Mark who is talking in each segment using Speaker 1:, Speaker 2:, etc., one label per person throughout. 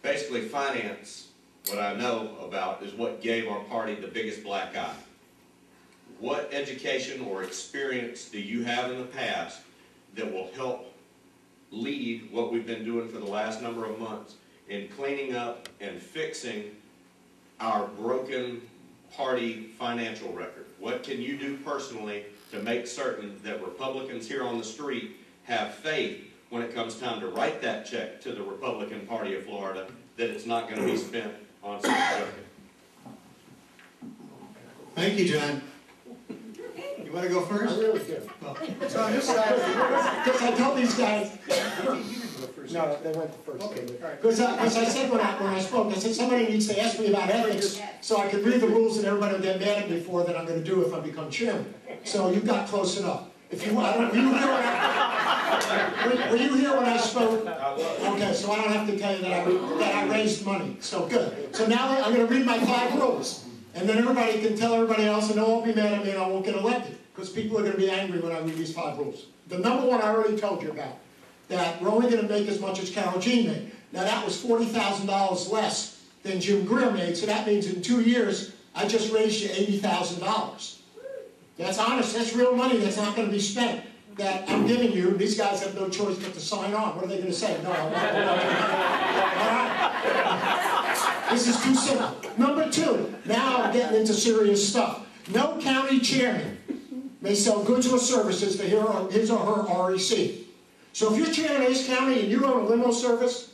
Speaker 1: basically finance, what I know about, is what gave our party the biggest black eye. What education or experience do you have in the past that will help lead what we've been doing for the last number of months in cleaning up and fixing our broken party financial record? What can you do personally to make certain that Republicans here on the street have faith when it comes time to write that check to the Republican Party of Florida that it's not going to be spent on some joking?
Speaker 2: Thank you, John. You want to go first?
Speaker 3: I really do.
Speaker 2: Well,
Speaker 3: So on this side,
Speaker 2: because I told these guys,
Speaker 3: no, they went first.
Speaker 2: okay, because I said when I spoke, I said somebody needs to ask me about ethics so I could read the rules and everybody will get mad at me for that I'm going to do if I become chairman. So you got close enough. If you, were you here when I spoke? Okay, so I don't have to tell you that I raised money. So good. So now I'm going to read my 5 rules. And then everybody can tell everybody else and they'll all be mad at me and I won't get elected. Because people are going to be angry when I read these 5 rules. The number one I already told you about. That we're only going to make as much as Carol Jean made. Now that was $40,000 less than Jim Greer made. So that means in 2 years, I just raised you $80,000. That's honest. That's real money that's not going to be spent. That I'm giving you. These guys have no choice but to sign on. What are they going to say? No, I want to. All right. This is too simple. Number 2. Now I'm getting into serious stuff. No county chairman may sell goods or services to his or her REC. So if you're chairman of this county and you own a limo service,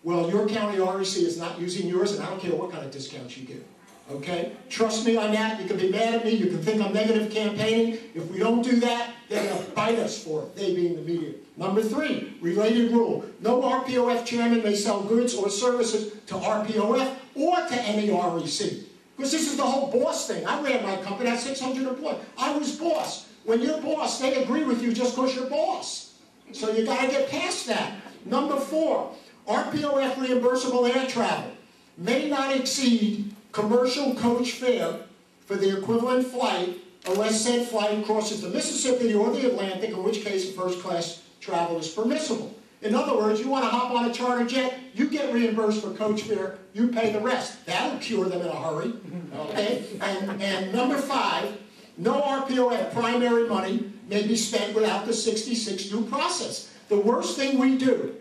Speaker 2: well, your county REC is not using yours, and I don't care what kind of discounts you give. Okay? Trust me on that. You can be mad at me. You can think I'm negative campaigning. If we don't do that, they're going to bite us for it, they being the media. Number 3, related rule. No RPOF chairman may sell goods or services to RPOF or to any REC. Because this is the whole boss thing. I ran my company, I had 600 employees. I was boss. When you're boss, they agree with you just because you're boss. So you got to get past that. Number 4, RPOF reimbursable air travel may not exceed commercial coach fare for the equivalent flight unless said flight crosses the Mississippi or the Atlantic, in which case first-class travel is permissible. In other words, you want to hop on a charter jet, you get reimbursed for coach fare, you pay the rest. That'll cure them in a hurry. Okay? And number 5, no RPOF primary money may be spent without the 66 due process. The worst thing we do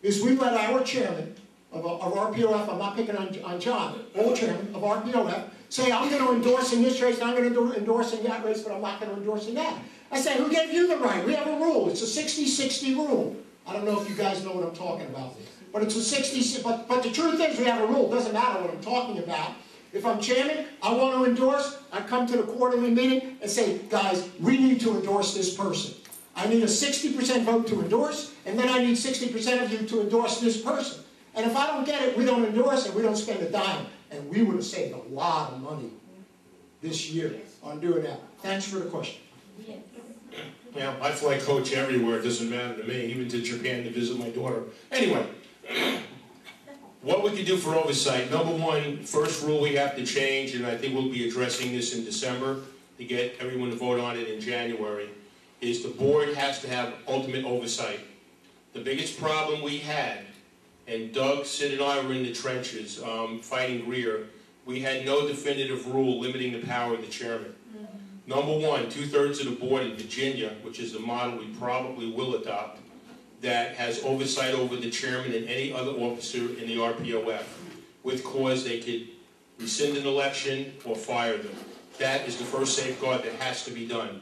Speaker 2: is we let our chairman of RPOF, I'm not picking on John, old chairman of RPOF, say, I'm going to endorse in this race, and I'm going to endorse in that race, but I'm not going to endorse in that. I say, who gave you the right? We have a rule. It's a 60-60 rule. I don't know if you guys know what I'm talking about. But it's a 60, but the truth is we have a rule. It doesn't matter what I'm talking about. If I'm chairman, I want to endorse, I come to the quarterly meeting and say, guys, we need to endorse this person. I need a 60% vote to endorse, and then I need 60% of you to endorse this person. And if I don't get it, we don't endorse and we don't spend a dime. And we would have saved a lot of money this year on doing that. Thanks for the question.
Speaker 4: Yeah, I fly coach everywhere. It doesn't matter to me, even to Japan to visit my daughter. Anyway, what we can do for oversight, number 1, first rule we have to change, and I think we'll be addressing this in December to get everyone to vote on it in January, is the board has to have ultimate oversight. The biggest problem we had, and Doug, Sid, and I were in the trenches fighting Greer, we had no definitive rule limiting the power of the chairman. Number 1, 2/3 of the board in Virginia, which is the model we probably will adopt, that has oversight over the chairman and any other officer in the RPOF. With cause, they could rescind an election or fire them. That is the first safeguard that has to be done.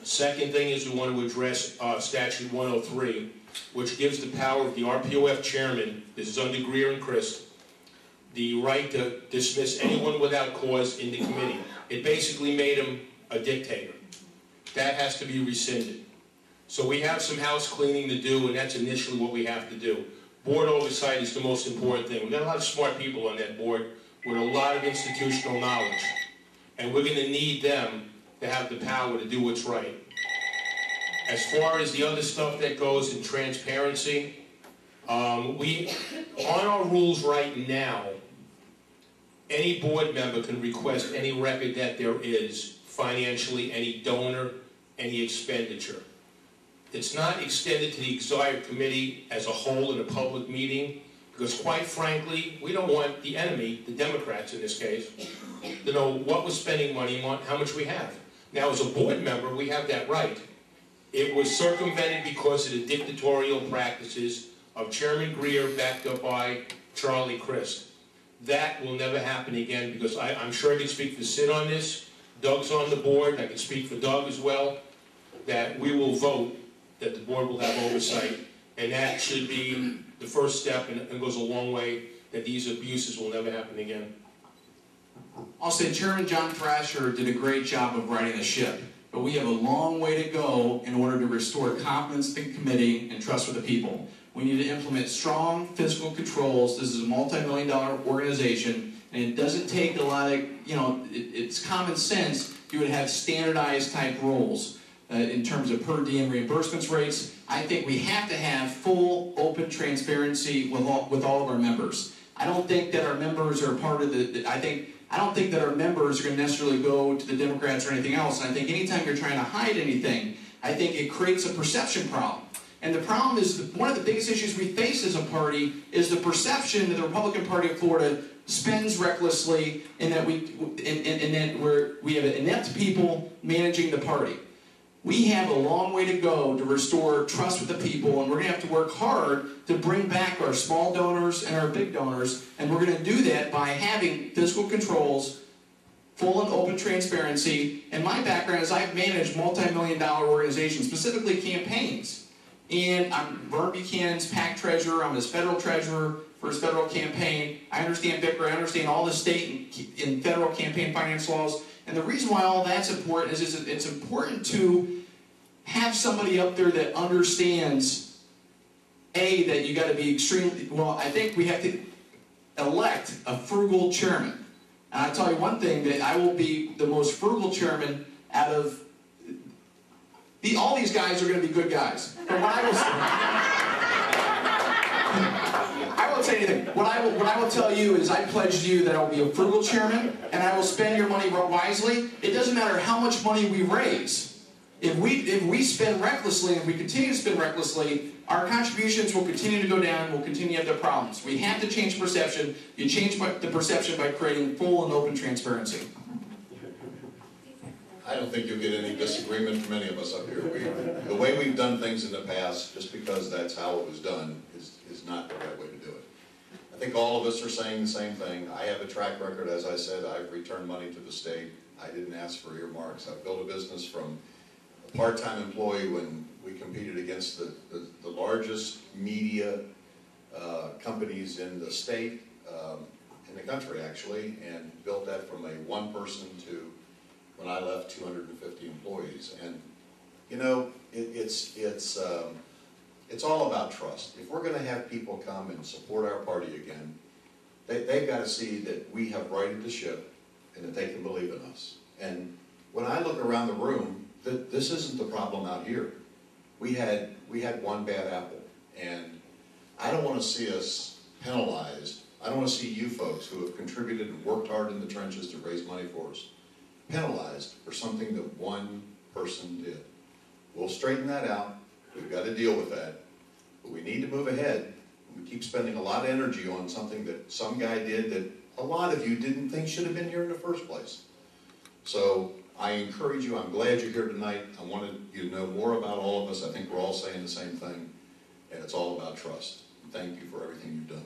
Speaker 4: Second thing is we want to address Statute 103, which gives the power of the RPOF chairman, this is under Greer and Christ, the right to dismiss anyone without cause in the committee. It basically made him a dictator. That has to be rescinded. So we have some house cleaning to do, and that's initially what we have to do. Board oversight is the most important thing. We've got a lot of smart people on that board with a lot of institutional knowledge, and we're going to need them to have the power to do what's right. As far as the other stuff that goes in transparency, on our rules right now, any board member can request any record that there is, financially, any donor, any expenditure. It's not extended to the executive committee as a whole in a public meeting, Because quite frankly, we don't want the enemy, the Democrats in this case, to know what we're spending money on, how much we have. Now, as a board member, we have that right. It was circumvented because of the dictatorial practices of Chairman Greer, backed up by Charlie Crist. That will never happen again, because I'm sure I can speak for Sid on this. Doug's on the board. I can speak for Doug as well. That we will vote that the board will have oversight, and that should be the first step, and goes a long way, that these abuses will never happen again.
Speaker 5: I'll say Chairman John Thrasher did a great job of righting the ship, but we have a long way to go in order to restore confidence in the committee and trust with the people. We need to implement strong fiscal controls. This is a multi-million-dollar organization, and it doesn't take a lot of, it's common sense. You would have standardized type rules in terms of per diem reimbursements rates. I think we have to have full, open transparency with all of our members. I don't think that our members are part of I don't think that our members are going to necessarily go to the Democrats or anything else. I think anytime you're trying to hide anything, I think it creates a perception problem. And the problem is, one of the biggest issues we face as a party is the perception that the Republican Party of Florida spends recklessly, and that we have inept people managing the party. We have a long way to go to restore trust with the people, and we're going to have to work hard to bring back our small donors and our big donors, and we're going to do that by having fiscal controls, full and open transparency. And my background is I've managed multi-million-dollar organizations, specifically campaigns. And I'm Vern Buchanan's PAC treasurer, I'm his federal treasurer for his federal campaign. I understand Bitner, I understand all the state and federal campaign finance laws. And the reason why all that's important is it's important to have somebody up there that understands, A, that you got to be extremely, well, I think we have to elect a frugal chairman. And I tell you one thing, that I will be the most frugal chairman out of, all these guys are going to be good guys. But what I will say anything. What I will tell you is I pledge to you that I will be a frugal chairman, and I will spend your money wisely. It doesn't matter how much money we raise. If we spend recklessly, and if we continue to spend recklessly, our contributions will continue to go down, we'll continue to have the problems. We have to change perception. You change the perception by creating full and open transparency.
Speaker 6: I don't think you'll get any disagreement from any of us up here. The way we've done things in the past, just because that's how it was done, is not the right way to do it. I think all of us are saying the same thing. I have a track record, as I said. I've returned money to the state. I didn't ask for earmarks. I've built a business from a part-time employee when we competed against the largest media companies in the state, in the country actually, and built that from a one person to, when I left, 250 employees. And you know, it's all about trust. If we're going to have people come and support our party again, they've got to see that we have righted the ship and that they can believe in us. And when I look around the room, this isn't the problem out here. We had one bad apple, and I don't want to see us penalized. I don't want to see you folks who have contributed and worked hard in the trenches to raise money for us penalized for something that one person did. We'll straighten that out. We've got to deal with that. But we need to move ahead. We keep spending a lot of energy on something that some guy did that a lot of you didn't think should have been here in the first place. So I encourage you, I'm glad you're here tonight. I wanted you to know more about all of us. I think we're all saying the same thing, and it's all about trust. And thank you for everything you've done.